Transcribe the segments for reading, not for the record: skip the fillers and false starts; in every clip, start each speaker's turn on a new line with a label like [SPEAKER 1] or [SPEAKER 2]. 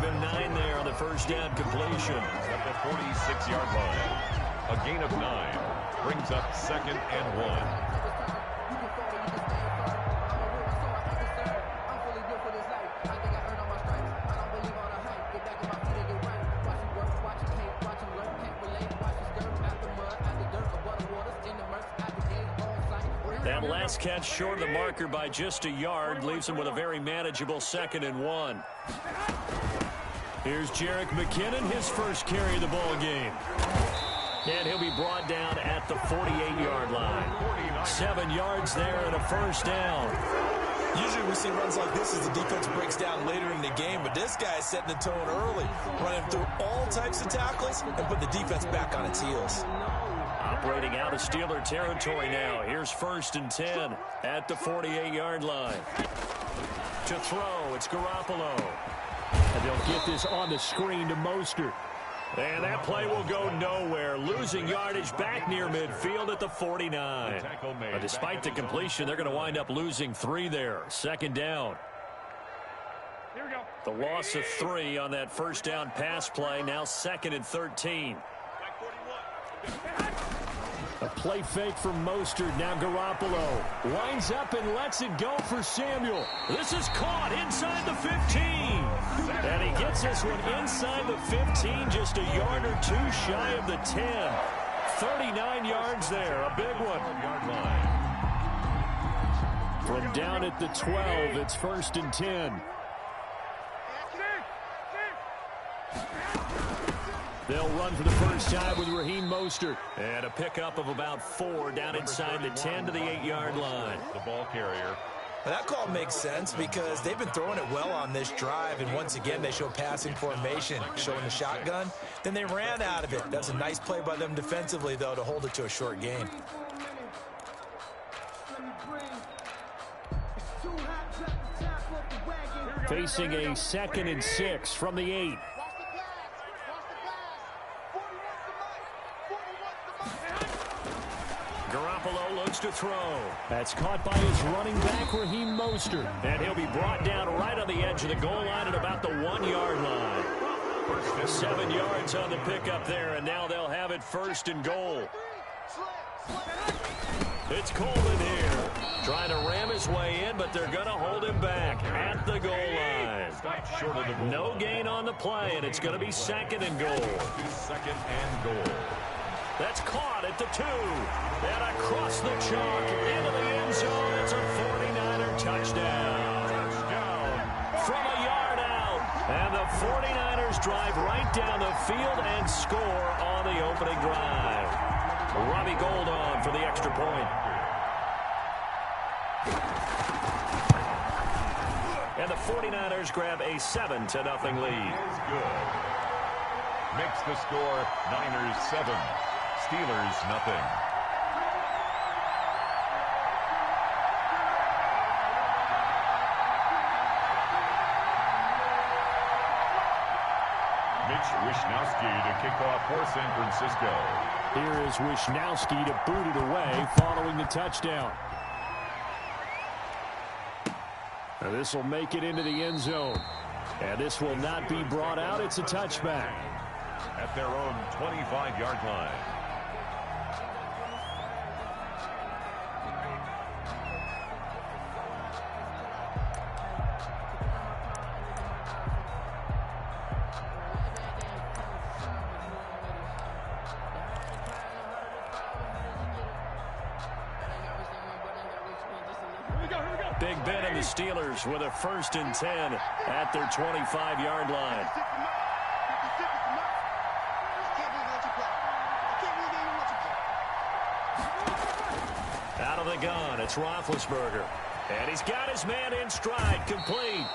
[SPEAKER 1] him 9 there on the first down completion.
[SPEAKER 2] At the 46-yard line. A gain of 9 brings up 2nd and 1.
[SPEAKER 1] That last catch short of the marker by just a yard leaves him with a very manageable 2nd and 1. Here's Jerick McKinnon, his first carry of the ball game. And he'll be brought down at the 48-yard line. 7 yards there and a first down.
[SPEAKER 3] Usually we see runs like this as the defense breaks down later in the game, but this guy is setting the tone early, running through all types of tackles and put the defense back on its heels.
[SPEAKER 1] Operating out of Steeler territory now. Here's 1st and 10 at the 48-yard line. To throw, it's Garoppolo. And they'll get this on the screen to Mostert. And that play will go nowhere. Losing yardage back near midfield at the 49. But despite the completion, they're going to wind up losing 3 there. 2nd down.
[SPEAKER 4] Here we go.
[SPEAKER 1] The loss of 3 on that first down pass play. Now 2nd and 13. A play fake from Mostert. Now Garoppolo winds up and lets it go for Samuel. This is caught inside the 15. And he gets this one inside the 15, just a yard or 2 shy of the 10. 39 yards there, a big one. From down at the 12, it's 1st and 10. They'll run for the first time with Raheem Mostert. And a pickup of about 4 down inside the 10 to the 8-yard line.
[SPEAKER 2] The ball carrier.
[SPEAKER 3] That call makes sense because they've been throwing it well on this drive, and once again they show passing formation, showing the shotgun. Then they ran out of it. That's a nice play by them defensively, though, to hold it to a short gain.
[SPEAKER 1] Facing a 2nd and 6 from the 8. Garoppolo looks to throw. That's caught by his running back, Raheem Mostert. And he'll be brought down right on the edge of the goal line at about the 1-yard line. 7 yards on the pickup there, and now they'll have it 1st and goal. It's Coleman here. Trying to ram his way in, but they're going to hold him back at the goal line. No gain on the play, and it's going to be 2nd and goal.
[SPEAKER 2] 2nd and goal.
[SPEAKER 1] That's caught at the 2. And across the chalk into the end zone. It's a 49er touchdown. From a yard out. And the 49ers drive right down the field and score on the opening drive. Robbie Gould on for the extra point. And the 49ers grab a 7-0 lead.
[SPEAKER 2] Good. Makes the score Niners 7. Steelers nothing. Mitch Wishnowsky to kick off for San Francisco.
[SPEAKER 1] Here is Wishnowsky to boot it away following the touchdown. Now this will make it into the end zone. And this will not be brought out. It's a touchback.
[SPEAKER 2] At their own 25-yard line.
[SPEAKER 1] Big Ben and the Steelers with a 1st and 10 at their 25-yard line. Out of the gun, it's Roethlisberger. And he's got his man in stride, complete.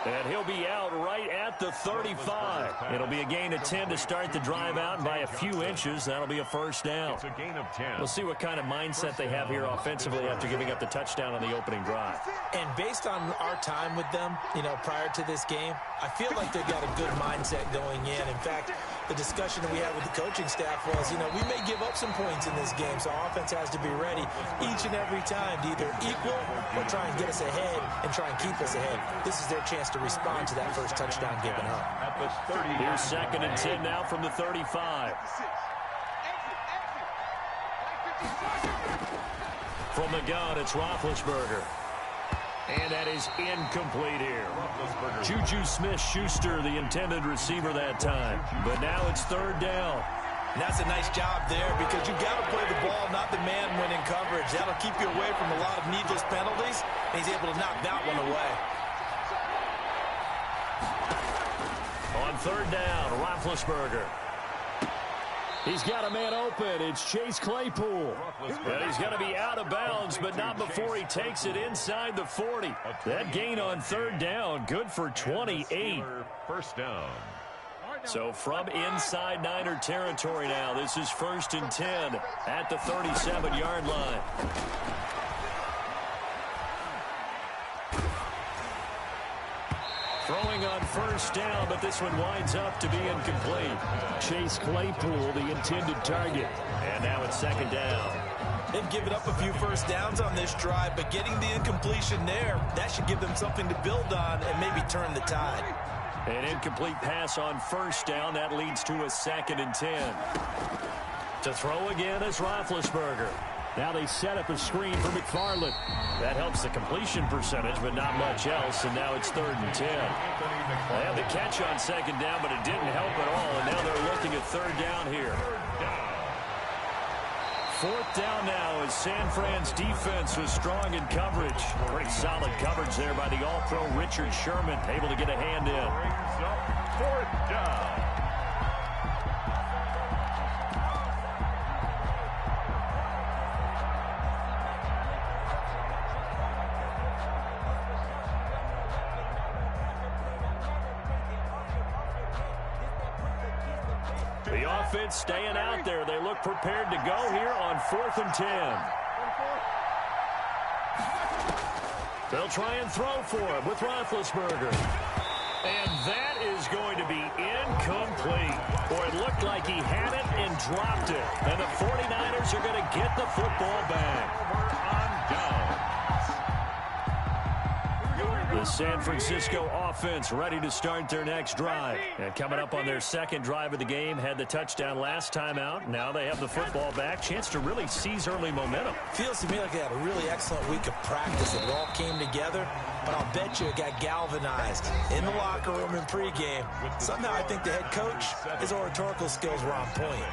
[SPEAKER 1] And he'll be out right at the 35. It'll be a gain of 10 to start the drive out, and by a few inches, that'll be a first down.
[SPEAKER 2] It's a gain of 10.
[SPEAKER 1] We'll see what kind of mindset they have here offensively after giving up the touchdown on the opening drive.
[SPEAKER 3] And based on our time with them, prior to this game, I feel like they've got a good mindset going in. In fact, the discussion that we had with the coaching staff was, we may give up some points in this game, so offense has to be ready each and every time to either equal or try and get us ahead and try and keep us ahead. This is their chance to respond to that first touchdown given up.
[SPEAKER 2] At the 30.
[SPEAKER 1] Here's 2nd and 10 now from the 35. From the gun, it's Roethlisberger. And that is incomplete here. Juju Smith-Schuster, the intended receiver that time. But now it's 3rd down.
[SPEAKER 3] And that's a nice job there because you've got to play the ball, not the man when in coverage. That'll keep you away from a lot of needless penalties. And he's able to knock that one away.
[SPEAKER 1] On 3rd down, Roethlisberger. He's got a man open. It's Chase Claypool. And he's going to be out of bounds, but not before he takes it inside the 40. That gain on 3rd down, good for 28.
[SPEAKER 2] First down.
[SPEAKER 1] So from inside Niner territory now, this is 1st and 10 at the 37-yard line. Throwing on 1st down, but this one winds up to be incomplete. Chase Claypool, the intended target. And now it's 2nd down.
[SPEAKER 3] They've given up a few first downs on this drive, but getting the incompletion there, that should give them something to build on and maybe turn the tide.
[SPEAKER 1] An incomplete pass on 1st down. That leads to a 2nd and 10. To throw again is Roethlisberger. Now they set up a screen for McFarland. That helps the completion percentage, but not much else. And now it's 3rd and 10. They had the catch on 2nd down, but it didn't help at all. And now they're looking at 3rd down here. 4th down now as San Fran's defense was strong in coverage. Pretty solid coverage there by the All-Pro Richard Sherman, able to get a hand in.
[SPEAKER 2] 4th down.
[SPEAKER 1] The offense staying out there. They look prepared to go here on 4th and 10. They'll try and throw for him with Roethlisberger. And that is going to be incomplete. Boy, it looked like he had it and dropped it. And the 49ers are going to get the football back. The San Francisco offense ready to start their next drive. And coming up on their 2nd drive of the game, had the touchdown last time out. Now they have the football back. Chance to really seize early momentum.
[SPEAKER 3] Feels to me like they had a really excellent week of practice. It all came together, but I'll bet you it got galvanized in the locker room in pregame. Somehow I think the head coach, his oratorical skills were on point.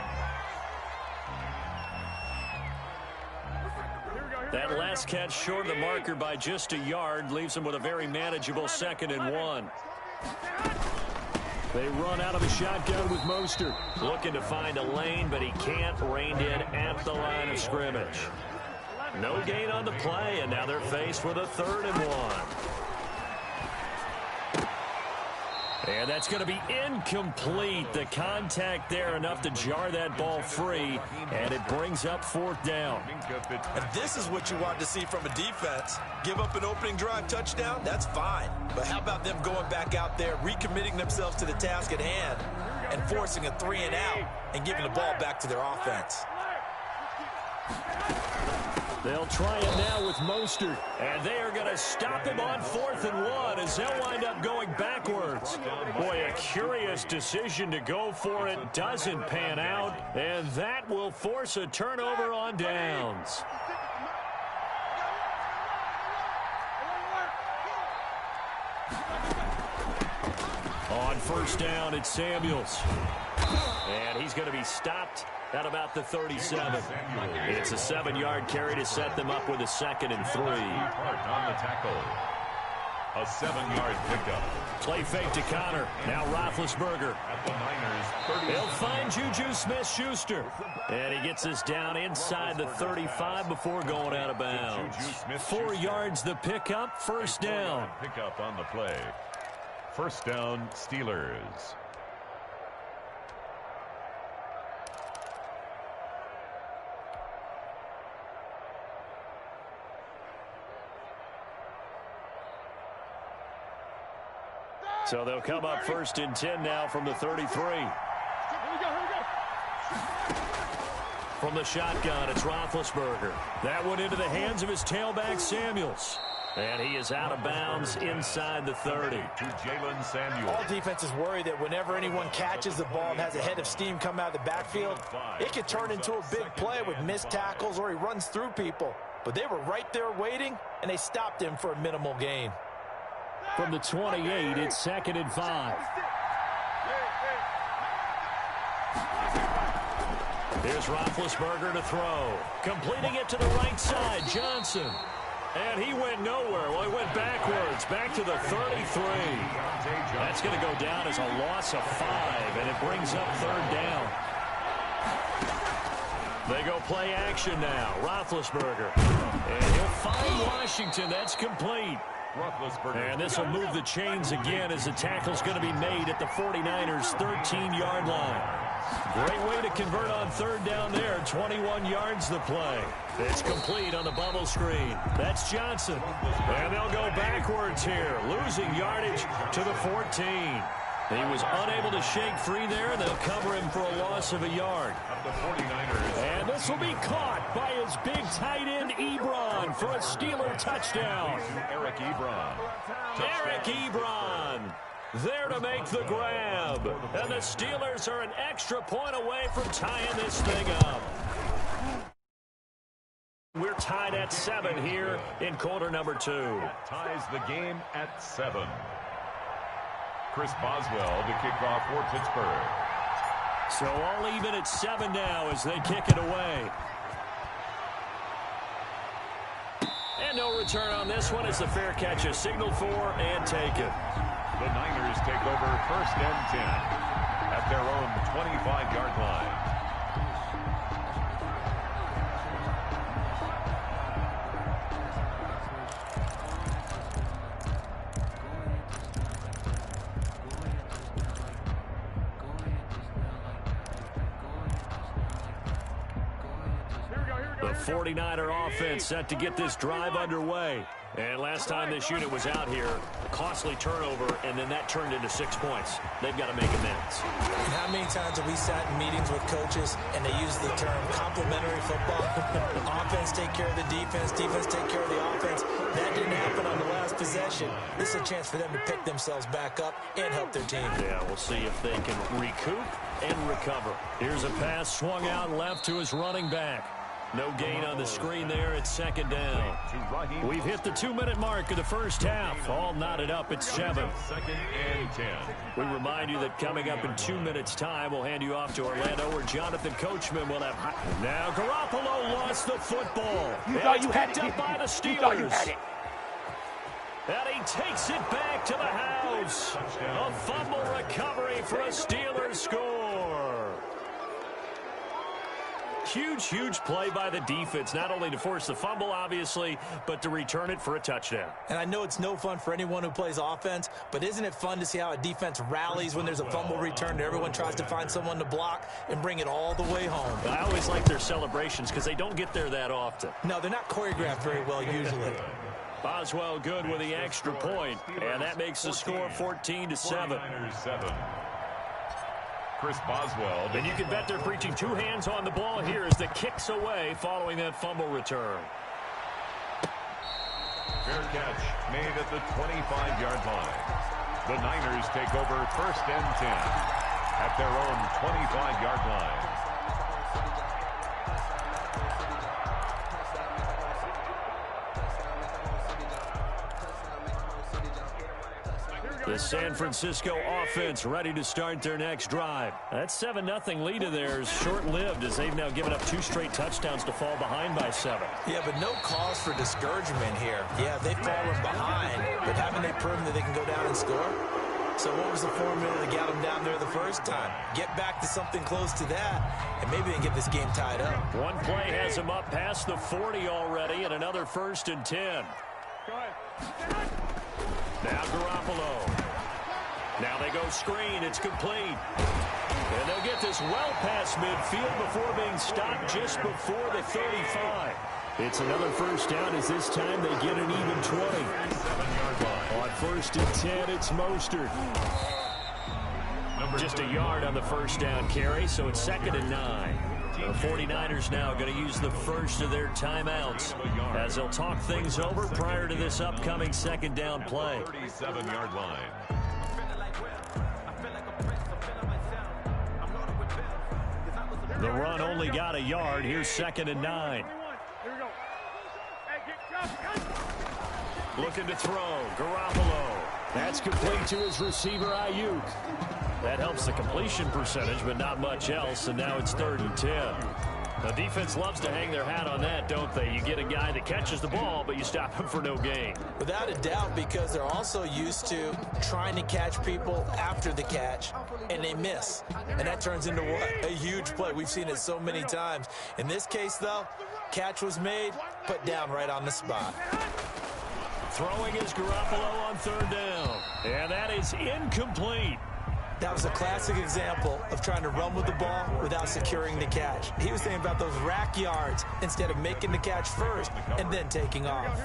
[SPEAKER 1] That last catch short of the marker by just a yard leaves them with a very manageable 2nd and 1. They run out of a shotgun with Mostert. Looking to find a lane, but he can't. Reined in at the line of scrimmage. No gain on the play, and now they're faced with a 3rd and 1. And that's going to be incomplete. The contact there enough to jar that ball free, and it brings up 4th down.
[SPEAKER 3] And this is what you want to see from a defense. Give up an opening drive touchdown, that's fine. But how about them going back out there, recommitting themselves to the task at hand, and forcing a 3 and out, and giving the ball back to their offense.
[SPEAKER 1] They'll try it now with Mostert, and they are going to stop him on 4th and 1 as they'll wind up going backwards. Boy, a curious decision to go for it. Doesn't pan out, and that will force a turnover on downs. On 1st down, it's Samuels. And he's going to be stopped at about the 37. It's a 7-yard carry to set them up with a 2nd and 3.
[SPEAKER 2] On the tackle. A 7-yard pickup.
[SPEAKER 1] Play fake to Connor. Now Roethlisberger.
[SPEAKER 2] At the Niners, 30.
[SPEAKER 1] He'll find Juju Smith-Schuster. And he gets us down inside the 35 before going out of bounds. 4 yards the pickup, 1st down.
[SPEAKER 2] Pickup on the play. 1st down, Steelers.
[SPEAKER 1] So they'll come up 1st and 10 now from the 33. From the shotgun, it's Roethlisberger. That one into the hands of his tailback, Samuels. And he is out of bounds inside the 30.
[SPEAKER 2] To Jalen Samuel.
[SPEAKER 3] All defenses worry that whenever anyone catches the ball and has a head of steam come out of the backfield, it could turn into a big play with missed tackles or he runs through people. But they were right there waiting, and they stopped him for a minimal gain.
[SPEAKER 1] From the 28, it's 2nd and 5. Here's Roethlisberger to throw. Completing it to the right side, Johnson. And he went nowhere. Well, he went backwards, back to the 33. That's going to go down as a loss of 5, and it brings up 3rd down. They go play action now. Roethlisberger. And he'll find Washington. That's complete. And this will move the chains again as the tackle's going to be made at the 49ers' 13-yard line. Great way to convert on 3rd down there. 21 yards the play. It's complete on the bubble screen. That's Johnson. And they'll go backwards here, losing yardage to the 14. He was unable to shake free there, and they'll cover him for a loss of a yard. And this will be caught by his big tight end, Ebron, for a Steeler touchdown.
[SPEAKER 2] Eric Ebron.
[SPEAKER 1] Eric Ebron there to make the grab. And the Steelers are an extra point away from tying this thing up. We're tied at 7 here in quarter number 2.
[SPEAKER 2] Ties the game at 7. Chris Boswell to kick off for Pittsburgh.
[SPEAKER 1] So all even at 7 now as they kick it away. And no return on this one as the fair catch is signaled for and taken.
[SPEAKER 2] The Niners take over 1st and 10 at their own 25-yard line.
[SPEAKER 1] The 49er offense set to get this drive underway. And last time this unit was out here, costly turnover, and then that turned into 6 points. They've got to make amends.
[SPEAKER 3] And how many times have we sat in meetings with coaches and they use the term complementary football? Offense take care of the defense, defense take care of the offense. That didn't happen on the last possession. This is a chance for them to pick themselves back up and help their team.
[SPEAKER 1] Yeah, we'll see if they can recoup and recover. Here's a pass swung out left to his running back. No gain on the screen there. It's 2nd down. We've hit the 2-minute mark of the first half. All knotted up at 7.
[SPEAKER 2] 2nd and 10.
[SPEAKER 1] We remind you that coming up in 2 minutes' time, we'll hand you off to Orlando where Jonathan Coachman will have... Now Garoppolo lost the football. It's picked up by the Steelers. And he takes it back to the house. A fumble recovery for a Steelers score. Huge play by the defense, not only to force the fumble, obviously, but to return it for a touchdown.
[SPEAKER 3] And I know it's no fun for anyone who plays offense, but isn't it fun to see how a defense rallies when there's a fumble return and everyone tries to find someone to block and bring it all the way home?
[SPEAKER 1] I always like their celebrations because they don't get there that often.
[SPEAKER 3] No, they're not choreographed very well usually.
[SPEAKER 1] Boswell good with the extra point, and that makes the score 14-7.
[SPEAKER 2] 7. Chris Boswell.
[SPEAKER 1] And you can bet they're preaching 2 hands on the ball here as the kicks away following that fumble return.
[SPEAKER 2] Fair catch made at the 25-yard line. The Niners take over 1st and 10 at their own 25-yard line.
[SPEAKER 1] The San Francisco offense ready to start their next drive. That 7-0 lead of theirs short-lived as they've now given up 2 straight touchdowns to fall behind by 7.
[SPEAKER 3] Yeah, but no cause for discouragement here. Yeah, they've fallen behind, but haven't they proven that they can go down and score? So what was the formula that got them down there the first time? Get back to something close to that, and maybe they can get this game tied up.
[SPEAKER 1] One play has them up past the 40 already, and another 1st and 10.
[SPEAKER 4] Go ahead.
[SPEAKER 1] Now Garoppolo. Now they go screen. It's complete. And they'll get this well past midfield before being stopped just before the 35. It's another 1st down as this time they get an even 20. On 1st and 10, it's Mostert. Just a yard on the 1st down carry, so it's 2nd and 9. The 49ers now going to use the first of their timeouts as they'll talk things over prior to this upcoming second down play.
[SPEAKER 2] 37-yard line.
[SPEAKER 1] The run only got a yard. Here's 2nd and 9.
[SPEAKER 4] Here we go. Hey,
[SPEAKER 1] Looking to throw. Garoppolo. That's complete to his receiver, Ayuk. That helps the completion percentage, but not much else, and now it's 3rd and 10. The defense loves to hang their hat on that, don't they? You get a guy that catches the ball, but you stop him for no gain.
[SPEAKER 3] Without a doubt, because they're also used to trying to catch people after the catch, and they miss. And that turns into what? A huge play. We've seen it so many times. In this case, though, catch was made, put down right on the spot.
[SPEAKER 1] Throwing is Garoppolo on 3rd down. And that is incomplete.
[SPEAKER 3] That was a classic example of trying to run with the ball without securing the catch. He was thinking about those rack yards instead of making the catch first and then taking off.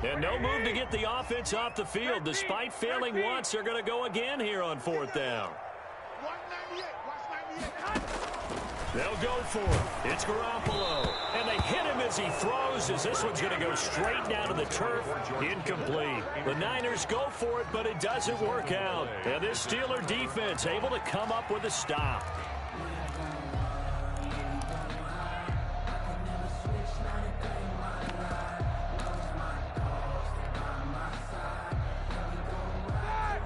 [SPEAKER 1] And no move to get the offense off the field. Despite failing once, they're going to go again here on 4th down. They'll go for it. It's Garoppolo. And they hit him as he throws, as this one's going to go straight down to the turf. Incomplete. The Niners go for it, but it doesn't work out. And this Steeler defense able to come up with a stop.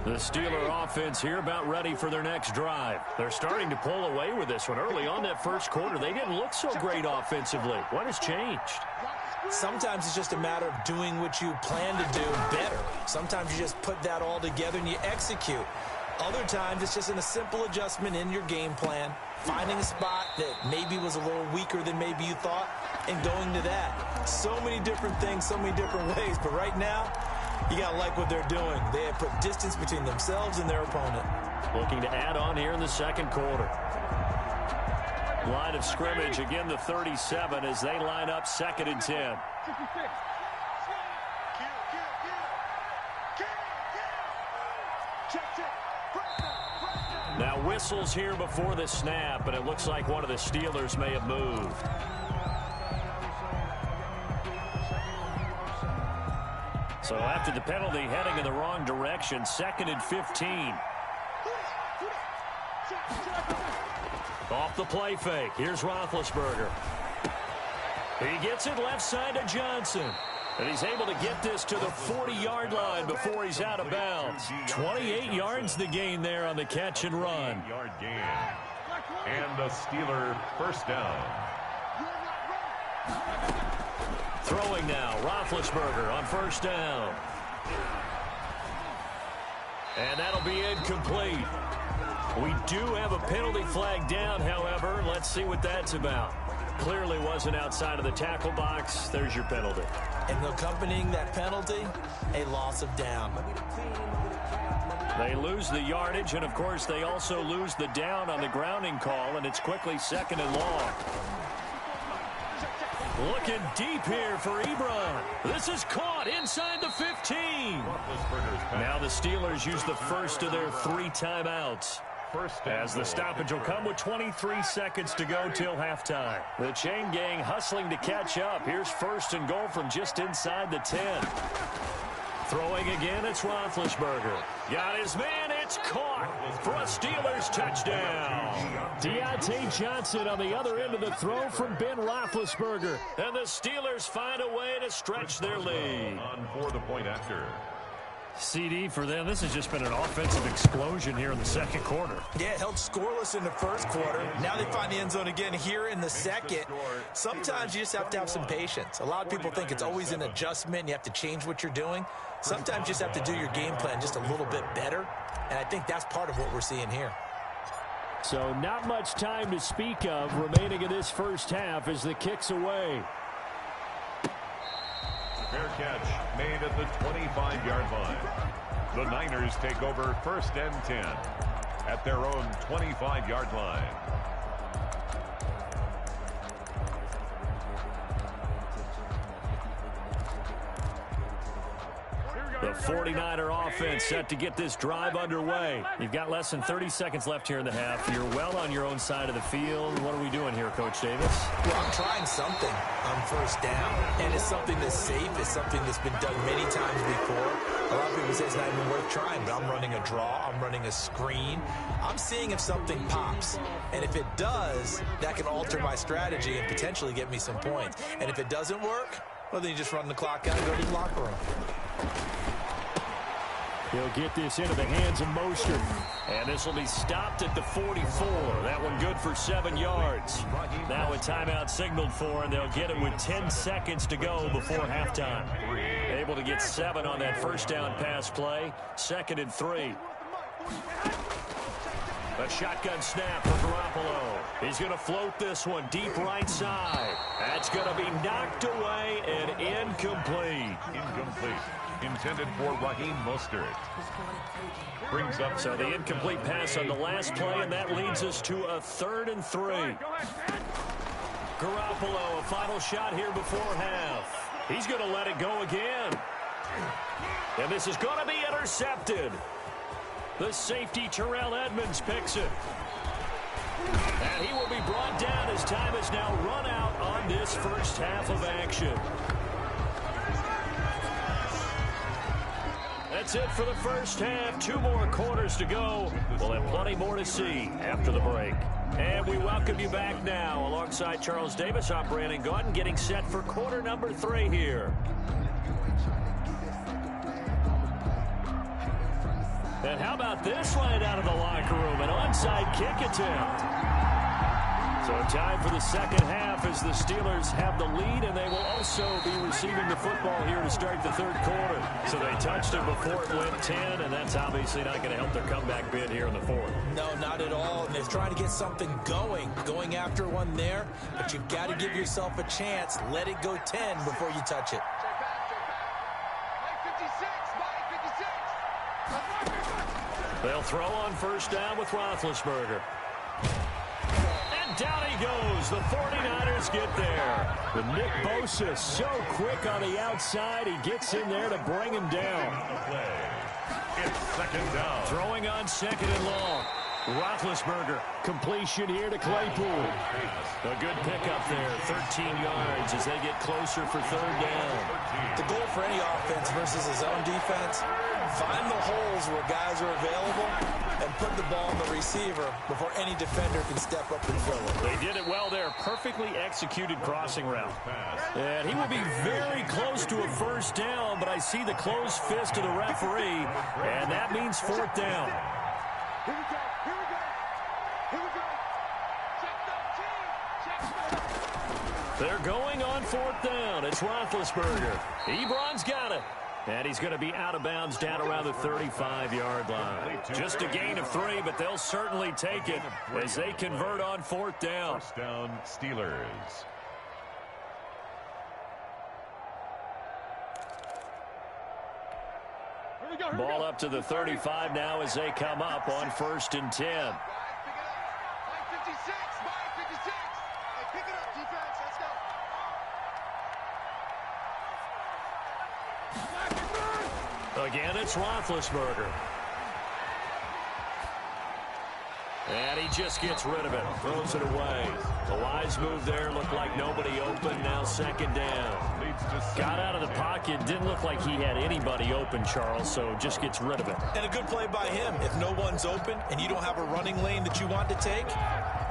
[SPEAKER 1] The Steeler offense here about ready for their next drive. They're starting to pull away with this one. Early on that first quarter, they didn't look so great offensively. What has changed?
[SPEAKER 3] Sometimes it's just a matter of doing what you plan to do better. Sometimes you just put that all together and you execute. Other times it's just a simple adjustment in your game plan, finding a spot that maybe was a little weaker than maybe you thought, and going to that. So many different things, so many different ways, but right now, you got to like what they're doing. They have put distance between themselves and their opponent.
[SPEAKER 1] Looking to add on here in the second quarter. Line of scrimmage, again the 37 as they line up 2nd and 10. Now whistles here before the snap, and it looks like one of the Steelers may have moved. So after the penalty, heading in the wrong direction, 2nd and 15. Off the play fake. Here's Roethlisberger. He gets it left side to Johnson. And he's able to get this to the 40-yard line before he's out of bounds. 28 yards the gain there on the catch and run.
[SPEAKER 2] 8-yard gain. And the Steeler first down.
[SPEAKER 1] Throwing now, Roethlisberger on 1st down. And that'll be incomplete. We do have a penalty flag down, however. Let's see what that's about. Clearly wasn't outside of the tackle box. There's your penalty.
[SPEAKER 3] And accompanying that penalty, a loss of down.
[SPEAKER 1] They lose the yardage, and of course they also lose the down on the grounding call, and it's quickly 2nd and long. Looking deep here for Ebron. This is caught inside the 15. Now the Steelers use the first of their 3 timeouts. As the stoppage will come with 23 seconds to go till halftime. The chain gang hustling to catch up. Here's 1st and goal from just inside the 10. Throwing again, it's Roethlisberger. Got his man, it's caught for a Steelers touchdown. Deontay Johnson on the other end of the throw from Ben Roethlisberger. And the Steelers find a way to stretch their lead.
[SPEAKER 2] On for the point after.
[SPEAKER 1] CD for them, this has just been an offensive explosion here in the second quarter.
[SPEAKER 3] Yeah, held scoreless in the first quarter. Now they find the end zone again here in the second. Sometimes you just have to have some patience. A lot of people think it's always an adjustment. You have to change what you're doing. Sometimes you just have to do your game plan just a little bit better. And I think that's part of what we're seeing here.
[SPEAKER 1] So not much time to speak of remaining in this first half as the kick's away.
[SPEAKER 2] Fair catch made at the 25-yard line. The Niners take over 1st and 10 at their own 25-yard line.
[SPEAKER 1] The 49er offense set to get this drive underway. You've got less than 30 seconds left here in the half. You're well on your own side of the field. What are we doing here, Coach Davis?
[SPEAKER 3] Well, I'm trying something on first down, and it's something that's safe. It's something that's been done many times before. A lot of people say it's not even worth trying, but I'm running a draw. I'm running a screen. I'm seeing if something pops, and if it does, that can alter my strategy and potentially get me some points. And if it doesn't work, well, then you just run the clock out and go to the locker room.
[SPEAKER 1] He'll get this into the hands of Mostert. And this will be stopped at the 44. That one good for 7 yards. Now a timeout signaled for, and they'll get it with 10 seconds to go before halftime. Able to get 7 on that first down pass play. 2nd and 3. A shotgun snap for Garoppolo. He's going to float this one deep right side. That's going to be knocked away and incomplete.
[SPEAKER 2] Incomplete. Intended for Raheem Mostert. Brings up.
[SPEAKER 1] So the incomplete pass on the last play, and that leads us to a 3rd and 3. Garoppolo, a final shot here before half. He's going to let it go again. And this is going to be intercepted. The safety, Terrell Edmonds, picks it. And he will be brought down as time is now run out on this first half of action. That's it for the first half. 2 more quarters to go. We'll have plenty more to see after the break. And we welcome you back now. Alongside Charles Davis, I'm Brandon Gaudin, getting set for quarter number 3 here. And how about this line out of the locker room? An onside kick attempt. So time for the second half as the Steelers have the lead, and they will also be receiving the football here to start the 3rd quarter. So they touched it before it went 10, and that's obviously not going to help their comeback bid here in the 4th.
[SPEAKER 3] No, not at all. And they're trying to get something going after one there, but you've got to give yourself a chance. Let it go 10 before you touch it.
[SPEAKER 1] They'll throw on first down with Roethlisberger. And down he goes. The 49ers get there. With Nick Bosa so quick on the outside, he gets in there to bring him down.
[SPEAKER 2] It's 2nd down.
[SPEAKER 1] Throwing on 2nd and long. Roethlisberger, completion here to Claypool. A good pickup there, 13 yards as they get closer for 3rd down.
[SPEAKER 3] The goal for any offense versus a zone defense, find the holes where guys are available and put the ball on the receiver before any defender can step up and fill it.
[SPEAKER 1] They did it well there, perfectly executed crossing route. And he will be very close to a first down, but I see the closed fist of the referee, and that means 4th down.
[SPEAKER 4] Here we go. Here we go. Check 13.
[SPEAKER 1] They're going on 4th down. It's Roethlisberger. Ebron's got it. And he's going to be out of bounds down around the 35-yard line. Just a gain of 3, but they'll certainly take it as they convert on 4th down.
[SPEAKER 2] First down, Steelers.
[SPEAKER 1] Ball up to the 35 now as they come up on 1st and 10. Again, it's Roethlisberger. And he just gets rid of it, throws it away. The wise move there, looked like nobody open, now 2nd down. Got out of the pocket, didn't look like he had anybody open, Charles, so just gets rid of it.
[SPEAKER 3] And a good play by him. If no one's open and you don't have a running lane that you want to take,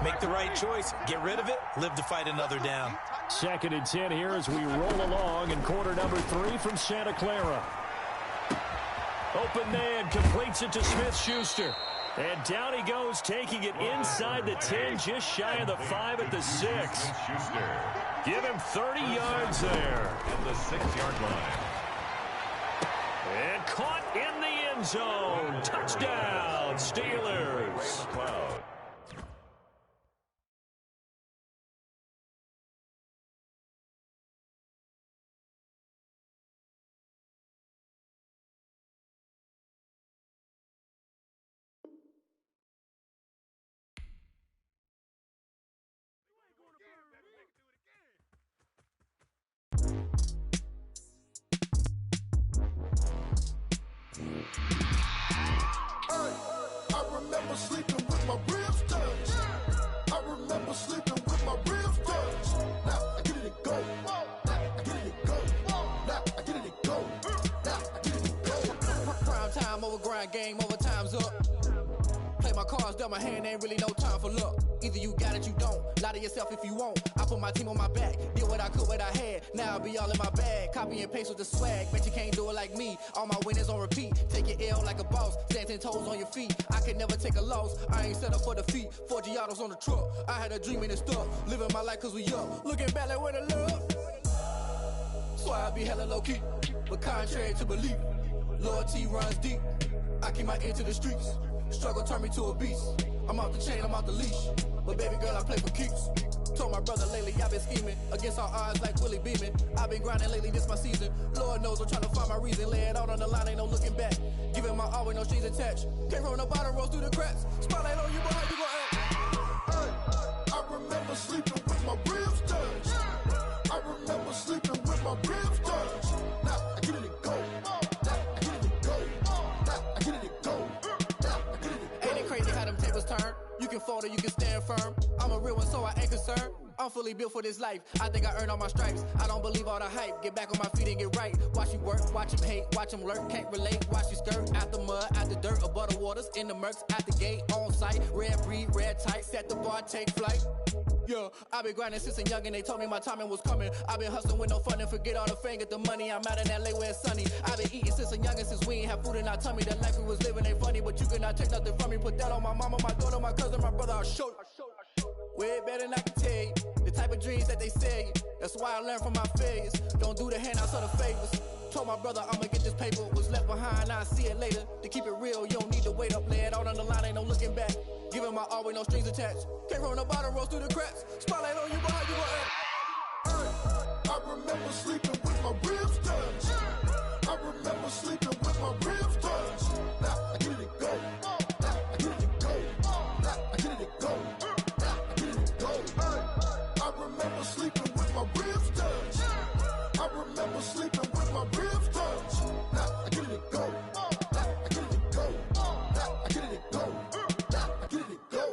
[SPEAKER 3] make the right choice. Get rid of it, live to fight another down.
[SPEAKER 1] 2nd and 10 here as we roll along in quarter number 3 from Santa Clara. Open man, completes it to Smith-Schuster. And down he goes, taking it inside the 10, just shy of the 5 at the 6. Give him 30 yards there.
[SPEAKER 2] At the 6-yard line.
[SPEAKER 1] And caught in the end zone. Touchdown, Steelers.
[SPEAKER 2] Cloud.
[SPEAKER 5] dealt my hand, ain't really no time for luck. Either you got it, you don't. Lie to yourself if you won't. I put my team on my back, did what I could, what I had. Now I'll be all in my bag. Copy and paste with the swag. Bet you can't do it like me. All my winners on repeat. Take your L like a boss. Stand 10 toes on your feet. I can never take a loss. I ain't set up for defeat. 4 Giottos on the truck. I had a dream and it stuck. Living my life cause we up. Looking back like where the love. So I be hella low key. But contrary to belief, loyalty runs deep. I keep my ear to the streets. Struggle turned me to a beast. I'm off the chain, I'm off the leash. But baby girl, I play for keeps. Told my brother lately, I've been scheming. Against all odds like Willie Beeman. I've been grinding lately, this my season. Lord knows I'm trying to find my reason. Lay it out on the line, ain't no looking back. Giving my all with no strings attached. Came from the bottom, rose through the cracks. Spotlight on you, boy, how you gon' act?
[SPEAKER 6] Hey, I remember sleeping with my ribs touched. I remember sleeping with my ribs touched. Now I get it to go. Now I get it to go. Now I get it to go. Now I get it to go.
[SPEAKER 5] Ain't it crazy how them tables turn? You can fold or you can stand firm. I'm a real one, so I ain't concerned. I'm fully built for this life. I think I earned all my stripes. I don't believe all the hype. Get back on my feet and get right. Watch you work, watch him hate, watch him lurk. Can't relate, watch you skirt. Out the mud, out the dirt, above the waters, in the murks, at the gate, on site. Red breed, red tight, set the bar, take flight. Yeah, I been grinding since a young and they told me my timing was coming. I been hustling with no fun and forget all the fame, get the money. I'm out in LA where it's sunny. I been eating since a young and since we ain't have food in our tummy. The life we was living ain't funny, but you cannot take nothing from me. Put that on my mama, my daughter, my cousin, my brother, I'll show you. Way better than I can tell you. The type of dreams that they sell you. That's why I learned from my failures. Don't do the handouts or the favors. Told my brother I'ma get this paper. Was left behind, I'll see it later. To keep it real, you don't need to wait up. Lay it out on the line, ain't no looking back. Giving my all with no strings attached. Came from the bottom, rose through the cracks. Spotlight on you, boy, how you gon' act?
[SPEAKER 6] Hey, I remember sleeping with my ribs touched. I remember sleeping with my ribs touched. Now I get it to go. Now I get it to go. Now I get it to go. Now I get it to go. Hey, I remember sleeping with my ribs touched. I remember sleeping with my ribs touched. Now I get it to go. Now I get it to go. Now I get it to go. Now I get it to go.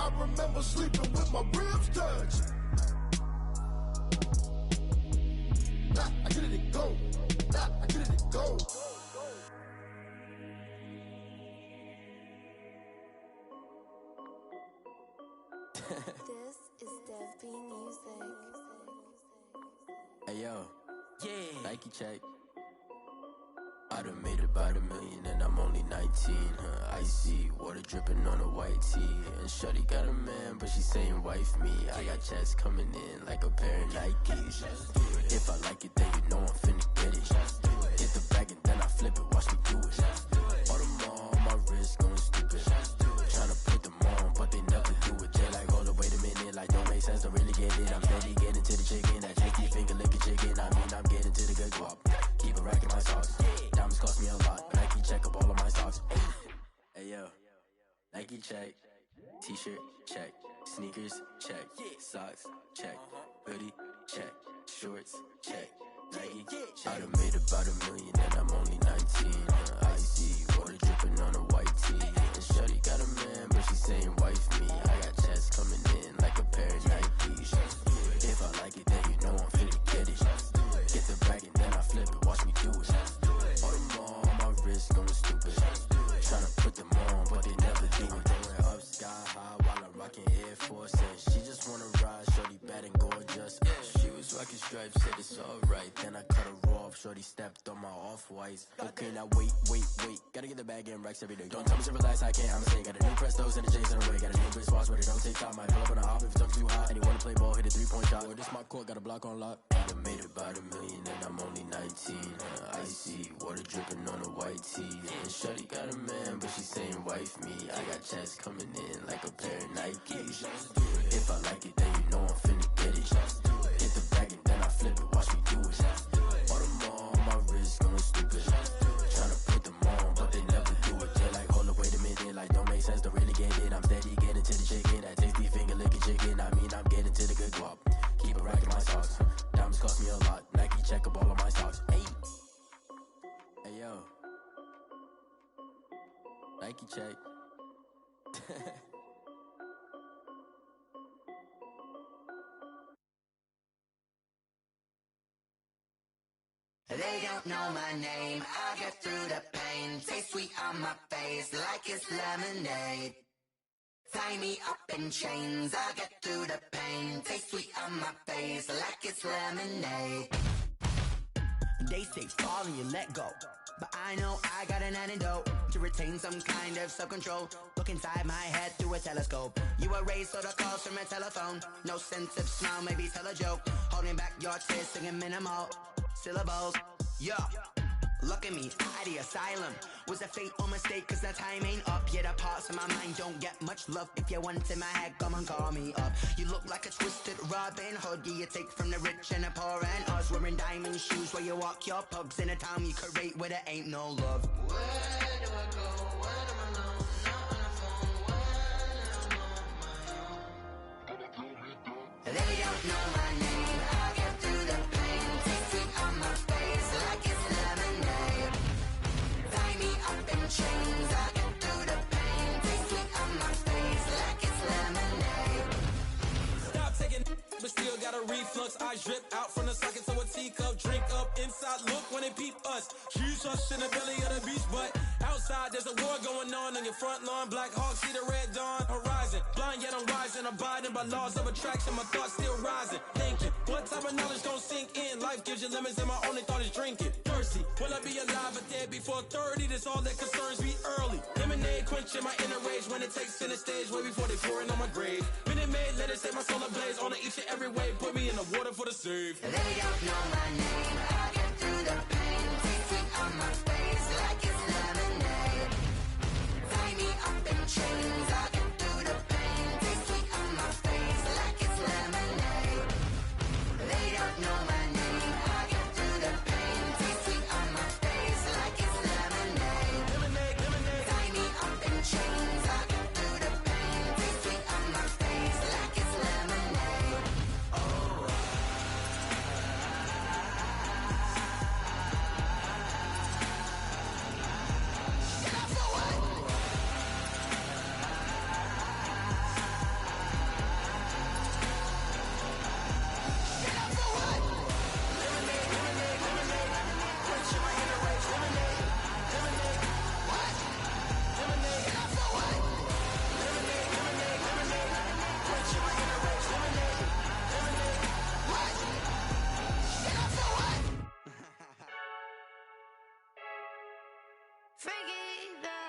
[SPEAKER 6] I remember sleeping with my ribs touched. Now I get it to go. Now I get it to go.
[SPEAKER 7] This is Dev B Music.
[SPEAKER 8] Hey yo, yeah, Nike check. I done made about $1 million and I'm only 19. Icy water dripping on a white tee. And shorty got a man, but she saying wife me. I got checks coming in like a pair of Nikes. If I like it, then you know I'm finna get it. Hit the bag and then I flip it, watch me do it. All them on my wrist going stupid. Tryna put them on, but they never do it. They like, hold up, wait a minute, like don't make sense, don't really get it. I'm steady getting to the chicken, that tasty finger licking chicken. I mean, I'm getting to the good guap. Keep a rack in my socks. Diamonds cost me a lot, but Nike check up all of my stocks. Hey yo, Nike check. T-shirt check. Sneakers check. Socks check. Hoodie check. Shorts check. Nike. I done made about $1 million and I'm only 19. Icy water dripping on a white tee. And shorty got a man, but she saying wife me. I got checks coming in like a pair of Nikes. If I like it, then you know I'm finna get it. Get the bag and then I flip it, watch me do it. All them on my wrist going stupid. Tryna put them on, but they never do it. Going up sky high while I'm rocking Air Force. And she just wanna ride, shorty bad and gorgeous. She was rocking stripes, said it's alright. Then I cut her off, shorty stepped on my off-whites. Okay, now wait. Gotta get the bag and racks every day. Don't tell me to relax, I can't, I'ma say. Got a new Prestos and the J's in the way. Got a new wrist watch, but it don't take time. I pull up on a hop if it's too hot. And you wanna play ball, hit a 3-point shot. Or this my court, got a block on lock. I done made about $1 million and I'm only 19. Icy water dripping on a white tee. And shorty got a man, but she saying wife me. I got checks coming in like a pair of Nikes. If I like it, then you know I'm finna get it. Hit the bag and then I flip it, watch me do it. All them on my wrist going stupid. Tryna put them on, but they never do it. They like, hold up, wait a minute, like don't make sense, don't really get it. I'm steady getting to the chicken, that tasty finger licking chicken. I mean, I'm getting to the good guap. Keep a rack in my socks. Diamonds cost me a lot. Nike check up all of my stocks. Hey yo, Nike check.
[SPEAKER 9] They don't know my name, I get through the pain. Taste sweet on my face like it's lemonade. Tie me up in chains, I'll get through the pain. Taste sweet on my face like it's lemonade. They say fall and you let go, but I know I got an antidote to retain some kind of self-control. Look inside my head through a telescope. You erase all the calls from a telephone. No sense of smile, maybe tell a joke. Holding back your tears, singing minimal syllables. Yo, look at me, out the asylum. Was a fate or mistake, cause the time ain't up. Yeah, the parts of my mind don't get much love. If you want in my head, come and call me up. You look like a twisted Robin Hood. Yeah, you take from the rich and the poor and us. Wearing diamond shoes where you walk your pugs. In a town you create where there ain't no love. Where do I go? When I'm alone? Not on the phone. When I'm on my own. They don't know my name. I'll get through the pain. Taste sweet on my face like it's lemonade. Tie me up in chains. I'll get through the pain. Taste sweet on my face like it's lemonade.
[SPEAKER 10] Stop taking, but still got a reflux. I drip out from the socket to a teacup. Drink up inside, look when they peep us. Shoes us in the belly of the beach, but outside there's a war going on your front lawn. Black Hawk, see the red dawn horizon. Blind yet I'm rising, abiding by laws of attraction. My thoughts still rising, thinking what type of knowledge gon' sink in? Life gives you lemons and my only thought is drinking. Thirsty, will I be alive or dead before 30? That's all that concerns me early. Lemonade quenching my inner rage when it takes center stage way before they pouring on my grave. Minute Maid, let it set my soul ablaze on each and every way. Put me in the water for the save.
[SPEAKER 9] They don't know my name. I'll get through the pain. Taste sweet on my face like it's lemonade. Tie me up in chains. I'll get through the pain. Taste sweet on my face like it's lemonade. They don't know my name. I'll get through the pain. Taste sweet on my face like it's lemonade.
[SPEAKER 10] Lemonade, lemonade.
[SPEAKER 9] Tie me up in chains. I'll get through the pain. Taste sweet on my face like it's lemonade. Oh.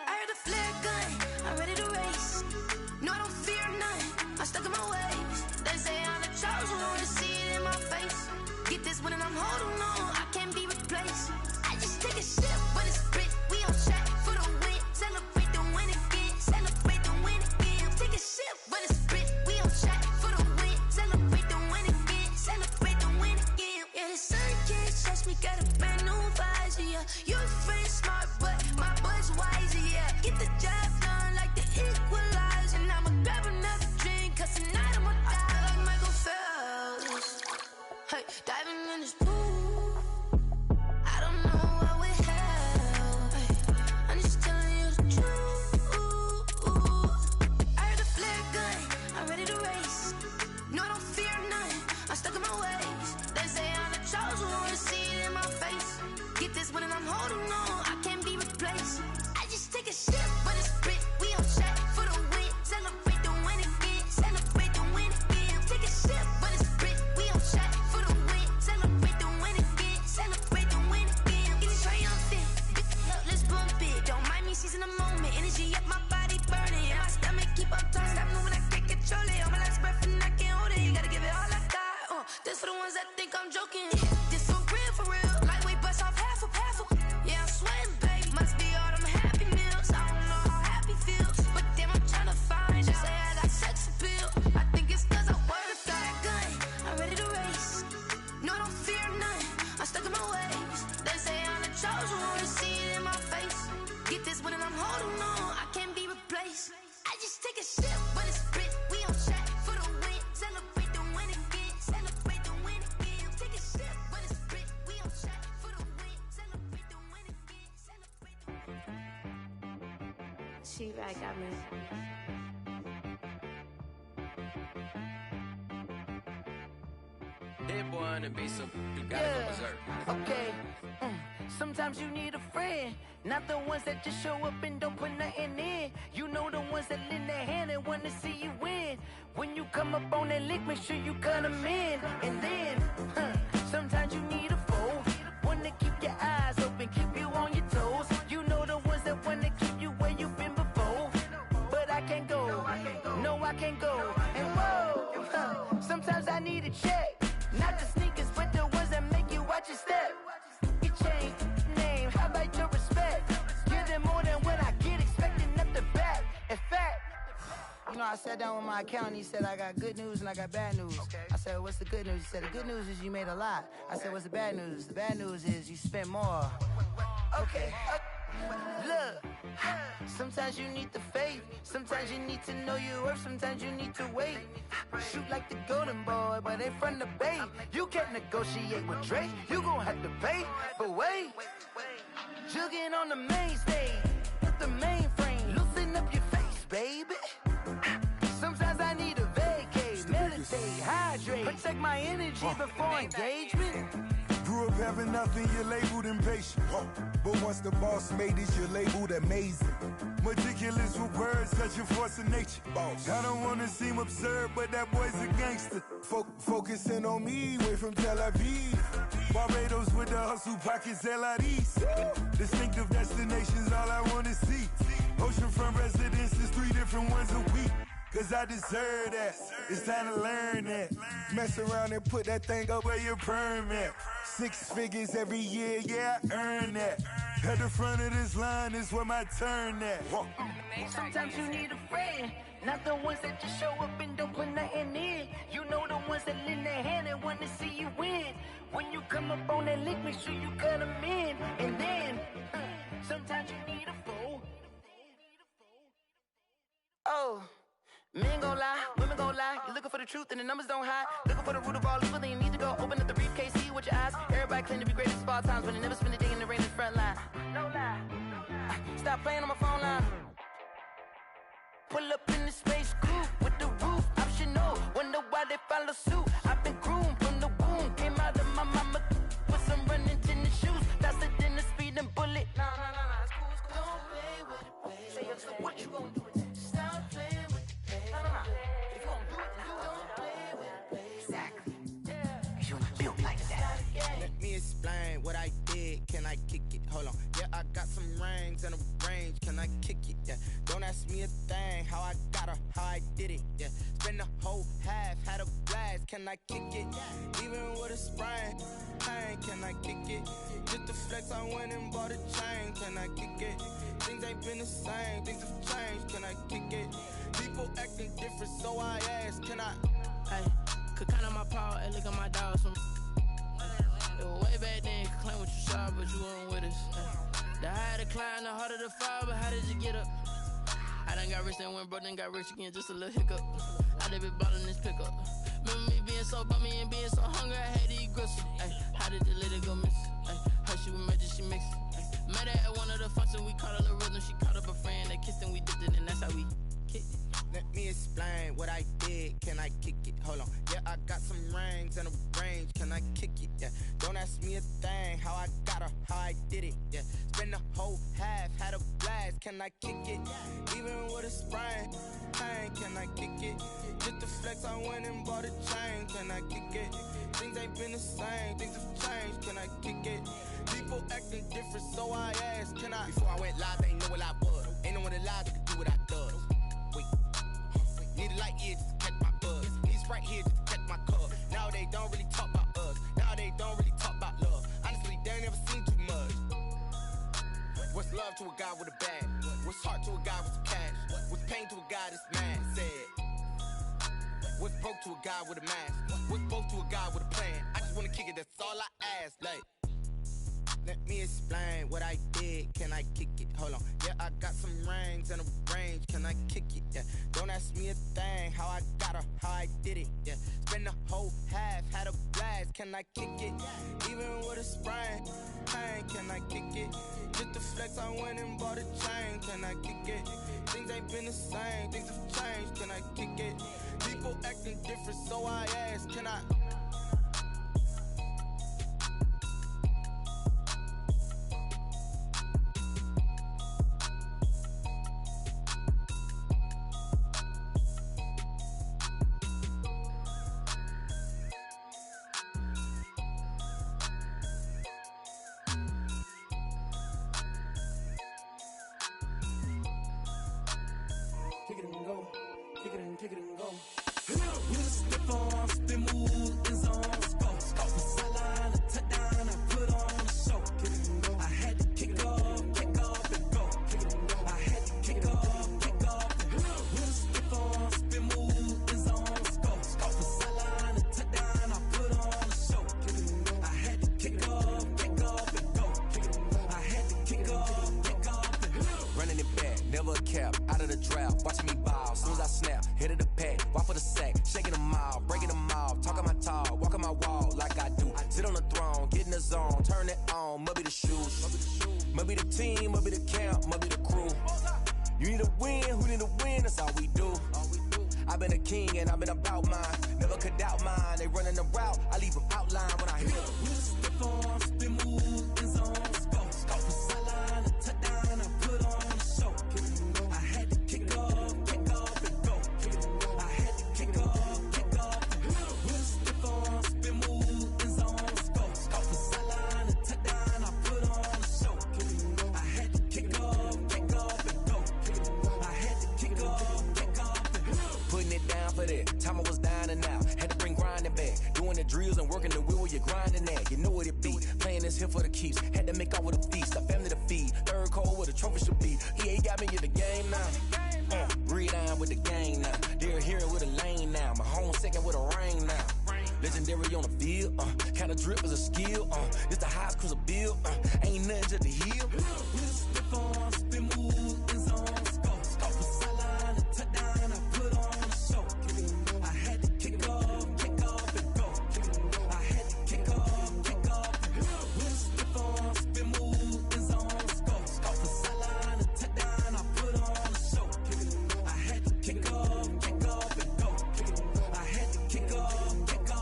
[SPEAKER 11] I heard a flare gun, I'm ready to race. No, I don't fear none, I'm stuck in my ways. They say I'm the chosen one, to see it in my face. Get this when I'm holding on, I can't be replaced. I just take a sip when it's split, we on track for the win. Celebrate the win again, celebrate the win again. Take a sip when it's split, we on track for the win. Celebrate the win again, celebrate the win again. Yeah, the sun can't touch me, got a brand new visor, yeah. You're a friend smart, but my boy's wiser, yeah. Get the job done like the equalizer. And I'ma grab another drink, cause tonight I'ma die like Michael Phelps. Hey, diving in this pool, I don't know what would help. Hey, I'm just telling you the truth. I heard a flare gun, I'm ready to race. No, I don't fear none, I'm stuck in my ways. They say I'm the chosen one, to see it in my face. Get this when I'm holding on, I can't be replaced. I just take a sip when it's split, we on track for the win. Celebrate the win again, celebrate the win again. Take a sip when it's split, we on track for the win. Celebrate the win again, celebrate the win again. Getting triumphant, let's bump it. Don't mind me seizing the moment, energy up my body burning. And my stomach keep up turning, stop moving, I can't control it. On my last breath and I can't hold it, you gotta give it all I got. This for the ones that think I'm joking. This for real, lightweight bust off half a. Yeah, I'm sweating, babe. Must be all them happy meals. I don't know how happy feels, but damn, I'm trying to find out. Say I got sex appeal. I think it's cause I wear the flag gun. I'm ready to race. No, I don't fear none, I'm stuck in my ways. They say I'm the chosen one, to see it in my face. Get this when I'm holding on, I can't be replaced. I just take a sip when it's split, we on track for the win. Celebrate the win again, celebrate the win again. Take a sip when it's split, we on track for the win. Celebrate the win again, celebrate the win again. She right, got me.
[SPEAKER 8] Hit boy on the beat, so you gotta go berserk.
[SPEAKER 9] Okay.
[SPEAKER 12] Sometimes you need a friend, not the ones that just show up and don't put nothing in. You know the ones that lend their hand and want to see you win. When you come up on that lick, make sure you cut them in. And then, sometimes you need a foe, one to keep your eyes open, keep you on your toes. You know the ones that want to keep you where you've been before. But I can't go, no I can't go. And whoa, sometimes I need a check, not the sneakers, but the ones that make you watch your step. It changed name, how about your respect? Give them more than what I get, expecting up the back. In fact, you know, I sat down with my accountant, he said, I got good news and I got bad news. I said, what's the good news? He said, the good news is you made a lot. I said, what's the bad news? The bad news is you spent more. Okay, look, sometimes you need the faith, sometimes you need to know your worth, sometimes you need to wait. Shoot like the golden boy, but they from the bay. You can't negotiate with Drake, you gon' have to pay. But wait, jugging on the main stage, with the mainframe, loosen up your face, baby. Sometimes I need a vacate, meditate, hydrate, protect my energy before engagement.
[SPEAKER 6] Grew up having nothing, you're labeled impatient. But once the boss made it, you're labeled amazing. Meticulous with words, such a force of nature. I don't wanna seem absurd, but that boy's a gangster. Focusing on me, way from Tel Aviv. Barbados with the hustle pockets, LIDs. Distinctive destinations, all I wanna see. Oceanfront residences, 3 different ones a week. Cause I deserve that, it's time to learn that. Mess around and put that thing up where your permit. 6 figures every year, yeah, I earn that. At the front of this line is where my turn at.
[SPEAKER 12] Sometimes you need a friend, not the ones that just show up and don't put nothing in. You know the ones that lend their hand and want to see you win. When you come up on that lick, make sure you cut them in. And then, sometimes you need a foe. Oh. Men gon' lie, women gon' lie. You're looking for the truth and the numbers don't hide. Looking for the root of all evil, then you need to go open up the briefcase, see with your eyes. Everybody claim to be greatest of all times, but they never spend a day in the rain in the front line. No lie. Stop playing on my phone line. Pull up in the space coupe with the roof optional. Wonder why they follow suit. I've been groomed from the womb. Came out of my mama with some running tennis shoes. Faster than the speeding bullet. Nah, it's cool, it's cool. Don't play with it, baby. Say so what you gon' do? Stop playing. If you gon' do it, then don't play with it, baby. Exactly. Cause you ain't built like that.
[SPEAKER 13] Let me explain what I did. Can I kick it? Hold on. Yeah, I got some rings and a range. Can I kick it? Yeah. Don't ask me a thing. How I got her, how I did it. Yeah. Spend the whole half, had a blast. Can I kick it? Even with a sprain. Pain, can I kick it? Just the flex, I went and bought a chain. Can I kick it? Things ain't been the same. Things have changed. Can I kick it? People acting different, so I ask, can I?
[SPEAKER 10] Hey, could count on my power and look at my dogs from. It was way back then, could claim what you saw, but you weren't with us. The higher the climb, the harder the fall, but how did you get up? I done got rich, then went broke, then got rich again, just a little hiccup. I done been ballin' this pickup. Remember me being so bummy and being so hungry, I had to eat gristle. Ay, how did the lady go miss? Ay, her she was magic, she mixed. Met her at one of the functions, we caught her the rhythm, she caught up a friend, they kissed and we dipped it, and that's how we kicked it.
[SPEAKER 13] Let me explain what I did. Can I kick it? Hold on. Yeah, I got some rings and a range. Can I kick it? Yeah. Don't ask me a thing. How I got her, how I did it. Yeah. Spend the whole half, had a blast. Can I kick it? Even with a sprain. Pain, can I kick it? Just the flex, I went and bought a chain. Can I kick it? Things ain't been the same. Things have changed. Can I kick it? People acting different, so I ask, can I? Before I went live, they ain't know what I was. Ain't no one alive that could do what I does. Wait. Need a light here just to catch my buzz. Need Sprite here just to catch my cup. Now they don't really talk about us. Now they don't really talk about love. Honestly, they ain't never seen too much. What's love to a guy with a bag? What's heart to a guy with some cash? What's pain to a guy that's mad? Said. What's broke to a guy with a mask? What's broke to a guy with a plan? I just wanna kick it, that's all I ask. Like, let me explain what I did. Can I kick it? Hold on. Yeah, I got some rings and a range. Can I kick it? Yeah. Don't ask me a thing. How I got her, how I did it. Yeah. Spend the whole half, had a blast. Can I kick it? Even with a sprain. Pain, can I kick it? Just the flex, I went and bought a chain. Can I kick it? Things ain't been the same. Things have changed. Can I kick it? People acting different, so I ask, can I?
[SPEAKER 10] kick it and go. With a stiff arm, spin move, in zone, scope. From sideline to touchdown, I put on a show. I had to kick off and go. I had to kick off and go. With a stiff arm, spin move, in zone, scope. From sideline to touchdown, I put on a show. I had to kick off and go. I had to kick off and go.
[SPEAKER 14] Running it back, never a cap, out of the drought, watching me ball. Soon as I snap, hit of the pack, walk for the sack, shaking them all, breaking them off, talking my talk, walking my wall like I do. Sit on the throne, get in the zone, turn it on, must be the shoes, must be the team, must be the camp, must be the crew. You need a win, who need a win, that's all we do. I've been a king and I've been about mine, never could doubt mine. They running the route, I leave them outline when I hit them.
[SPEAKER 10] With a stiff arm, spin move, in zone, scope. From sideline to touchdown, I put on a show. I had to kick off and go. I had to kick off. With a stiff arm, spin move, in zone, scope. From sideline to touchdown, I put on a show. I had to kick off and go. I had to kick off and go.
[SPEAKER 14] Putting it down for that, time I was down and out, had to bring grinding back, doing the drills and working the wheel where you're grinding at, you know what it be, playing this here for the keeps, had to make off with a feast, a family to feed, third cold where the trophy should be, EA got me in the game now, breathe on with the gang now, they're here with a lane now, my home second with a rain now, legendary on the field, kind of drip is a skill, this the highest cruiser bill, ain't nothing to the hill.
[SPEAKER 10] With a stiff arm, spin move, in zone, scope. From sideline to touchdown, I put on a show. I had to kick off and go. I had to kick off and go. With a stiff arm, spin move, in zone, scope. From sideline to touchdown, I put on a show. I had to kick off and go. I had to kick off and go.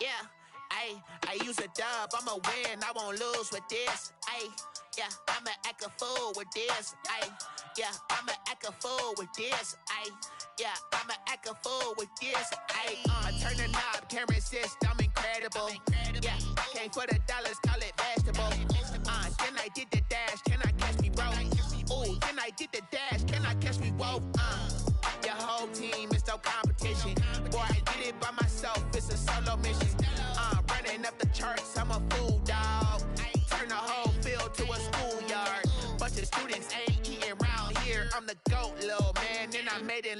[SPEAKER 15] Yeah, I use a dub, I'ma win, I won't lose with this. Yeah, I'ma act a fool with this. Yeah, I'ma act a fool with this. Yeah, I'ma act a fool with this. I turn the knob, can't resist, I'm incredible. Yeah, came for the dollars, call it vegetable. Then I did the dash, can I catch me, bro? Ooh, then I did the dash, can I catch me, whoa? Your whole team is no competition. Boy, I did it by myself, it's a solo mission. Running up the charts, I'm a fool, dog. Turn the whole field to a schoolyard. Bunch of students ain't eating round here. I'm the GOAT, little man, and I made it